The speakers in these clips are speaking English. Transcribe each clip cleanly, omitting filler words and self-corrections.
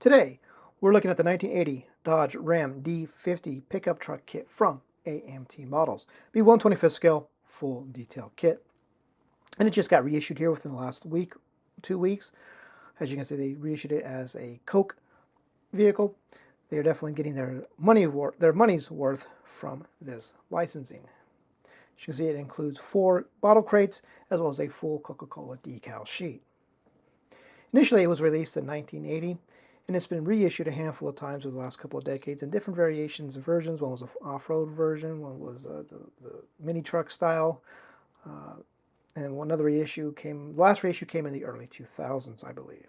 Today, we're looking at the 1980 Dodge Ram D50 pickup truck kit from AMT Models. B125th scale, full detail kit. And it just got reissued here within the last week, 2 weeks. As you can see, they reissued it as a Coke vehicle. They are definitely getting their money's worth from this licensing. As you can see, it includes 4 bottle crates as well as a full Coca-Cola decal sheet. Initially, it was released in 1980, and it's been reissued a handful of times over the last couple of decades in different variations and versions. One was an off-road version, one was the mini truck style, and then another reissue came. The last reissue came in the early 2000s, I believe.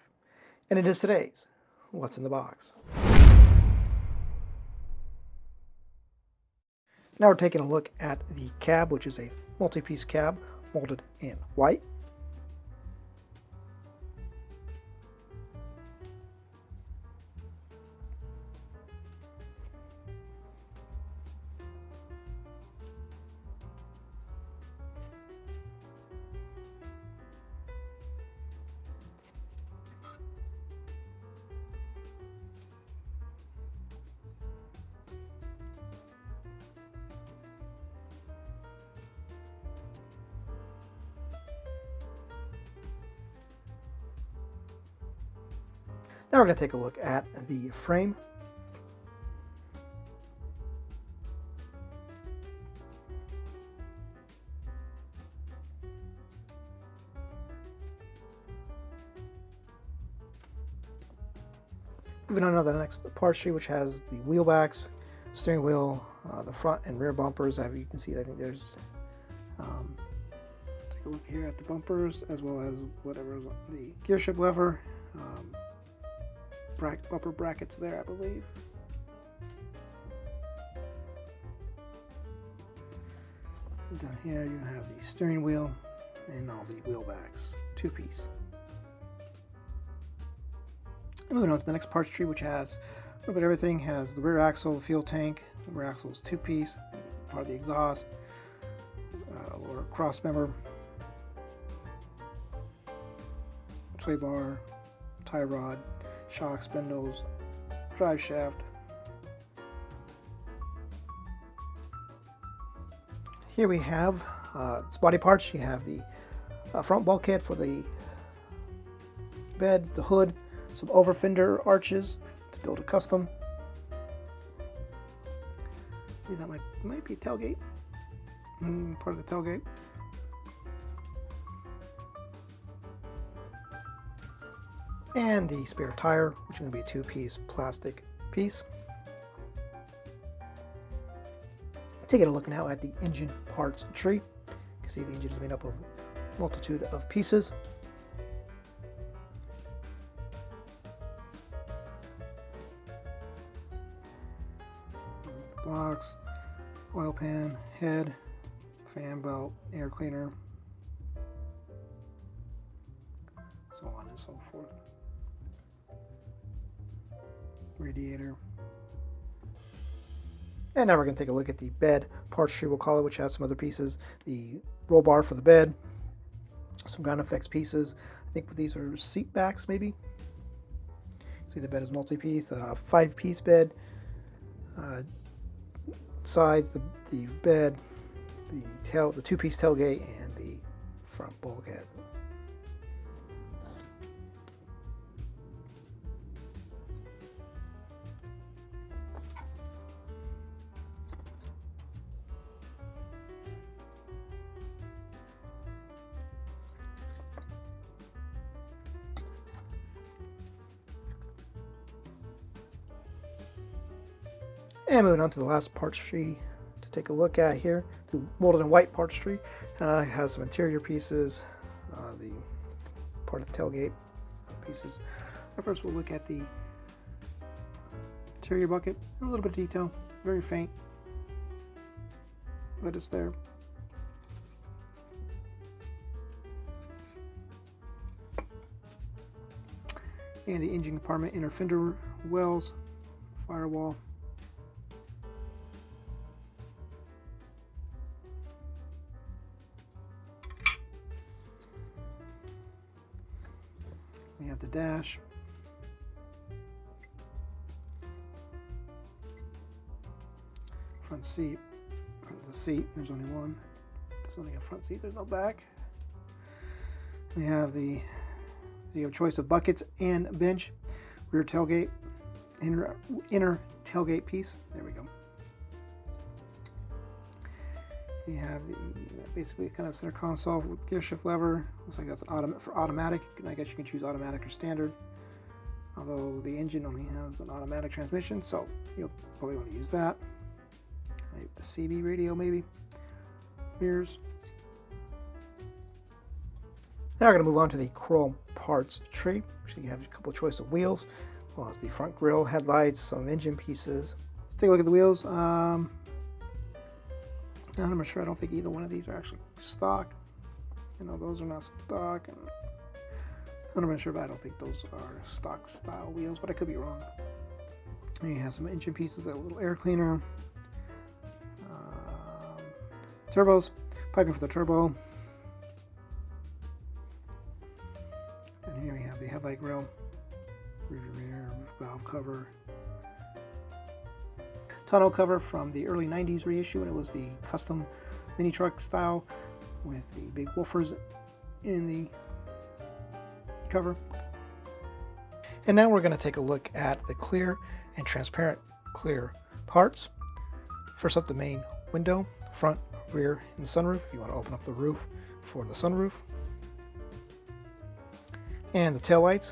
And it is today's What's in the Box. Now we're taking a look at the cab, which is a multi-piece cab molded in white. Now we're going to take a look at the frame. Moving on to the next parts tree, which has the wheel backs, steering wheel, the front and rear bumpers. As you can see, I think there's, take a look here at the bumpers, as well as whatever the gear shift lever, bumper brackets there, I believe. Down here you have the steering wheel and all the wheel backs, 2-piece. Moving on to the next parts tree, which has a little bit of everything. Has the rear axle, the fuel tank. The rear axle is 2-piece, part of the exhaust, or cross member, sway bar, tie rod, shock spindles, drive shaft. Here we have body parts. You have the front bulkhead for the bed, the hood, some over fender arches to build a custom. That might be a tailgate, part of the tailgate. And the spare tire, which is going to be a 2-piece plastic piece. Taking a look now at the engine parts tree. You can see the engine is made up of a multitude of pieces. Blocks, oil pan, head, fan belt, air cleaner, so on and so forth. Radiator. And now we're going to take a look at the bed parts tree, we'll call it, which has some other pieces. The roll bar for the bed, some ground effects pieces. I think these are seat backs, maybe. See, the bed is multi-piece, 5-piece bed. Sides, the bed, the 2-piece tailgate, and the front bulkhead. And moving on to the last parts tree to take a look at here, the molded in white parts tree. It has some interior pieces, the part of the tailgate pieces. First we'll look at the interior bucket, a little bit of detail, very faint, but it's there. And the engine compartment, inner fender wells, firewall. We have the dash, front seat. The seat, there's only one. There's only a front seat, there's no back. We have you have choice of buckets and bench, rear tailgate, inner tailgate piece. There we go. You have basically kind of center console with gear shift lever. Looks like that's for automatic. I guess you can choose automatic or standard. Although the engine only has an automatic transmission, so you'll probably want to use that. Maybe a CB radio, maybe. Mirrors. Now we're going to move on to the chrome parts tree. So you have a couple of choice of wheels, as well as the front grille, headlights, some engine pieces. Let's take a look at the wheels. I'm not sure. I don't think either one of these are actually stock. You know, those are not stock. And I'm not sure, but I don't think those are stock style wheels, but I could be wrong. And you have some engine pieces, a little air cleaner, turbos, piping for the turbo. And here we have the headlight grille, rear valve cover, tonneau cover from the early 90s reissue, and it was the custom mini truck style with the big woofers in the cover. And now we're going to take a look at the clear and transparent clear parts. First up, the main window, front, rear, and sunroof. You want to open up the roof for the sunroof. And the taillights,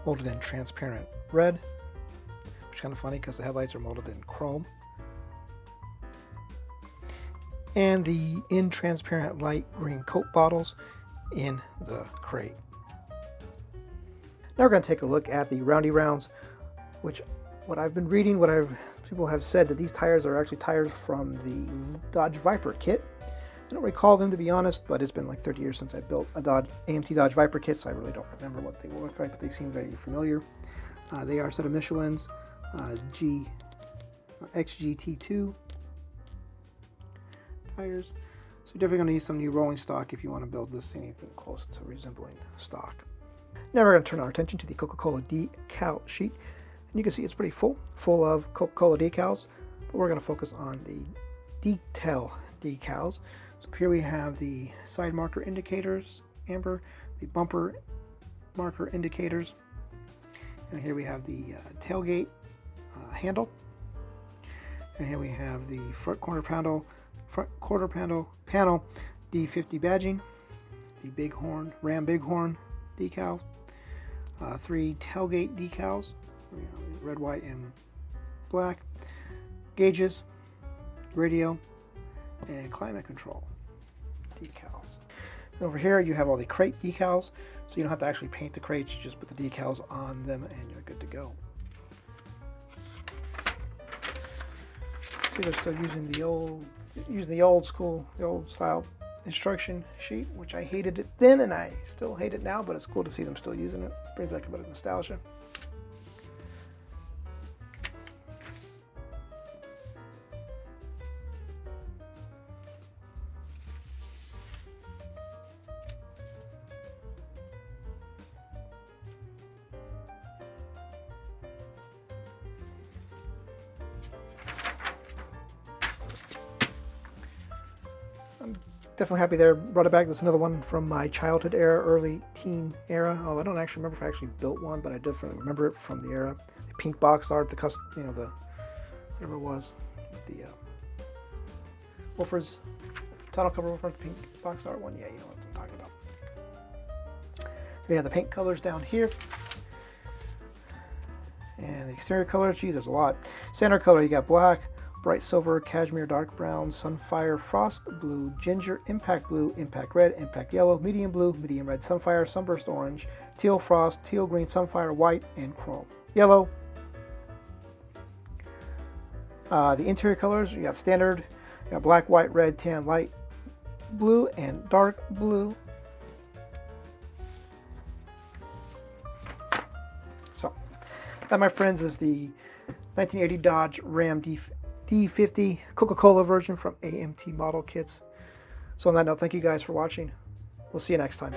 molded in transparent red, which is kind of funny because the headlights are molded in chrome. And the transparent light green coat bottles in the crate. Now we're going to take a look at the roundy rounds, which what I've been reading, people have said that these tires are actually tires from the Dodge Viper kit. I don't recall them, to be honest, but it's been like 30 years since I built a AMT Dodge Viper kit, so I really don't remember what they look like, but they seem very familiar. They are a set of Michelin's XGT2 tires. So you're definitely going to need some new rolling stock if you want to build this anything close to resembling stock. Now we're going to turn our attention to the Coca-Cola decal sheet. And you can see it's pretty full of Coca-Cola decals, but we're going to focus on the detail decals. So here we have the side marker indicators, amber, the bumper marker indicators, and here we have the tailgate handle, and here we have the front quarter panel D50 badging, the Bighorn Ram Bighorn decal, 3 tailgate decals, red, white, and black, gauges, radio, and climate control decals. And over here you have all the crate decals, so you don't have to actually paint the crates, you just put the decals on them and you're good to go. See, they're still using the old school, the old style instruction sheet, which I hated it then and I still hate it now, but it's cool to see them still using it. Brings back a bit of nostalgia. I'm definitely happy there. Brought it back. This is another one from my childhood era, early teen era. Oh, I don't actually remember if I actually built one, but I definitely remember it from the era. The pink box art, the custom, the whatever it was, with the woofers, tonneau cover woofers, pink box art one. Yeah, you know what I'm talking about. We have the paint colors down here. And the exterior colors, geez, there's a lot. Center color, you got black, bright silver, cashmere, dark brown, sunfire, frost blue, ginger, impact blue, impact red, impact yellow, medium blue, medium red, sunfire, sunburst orange, teal frost, teal green, sunfire, white, and chrome yellow. The interior colors, you got standard, you got black, white, red, tan, light blue, and dark blue. So, that, my friends, is the 1980 Dodge Ram D50 Coca-Cola version from AMT model kits. So on that note, thank you guys for watching. We'll see you next time.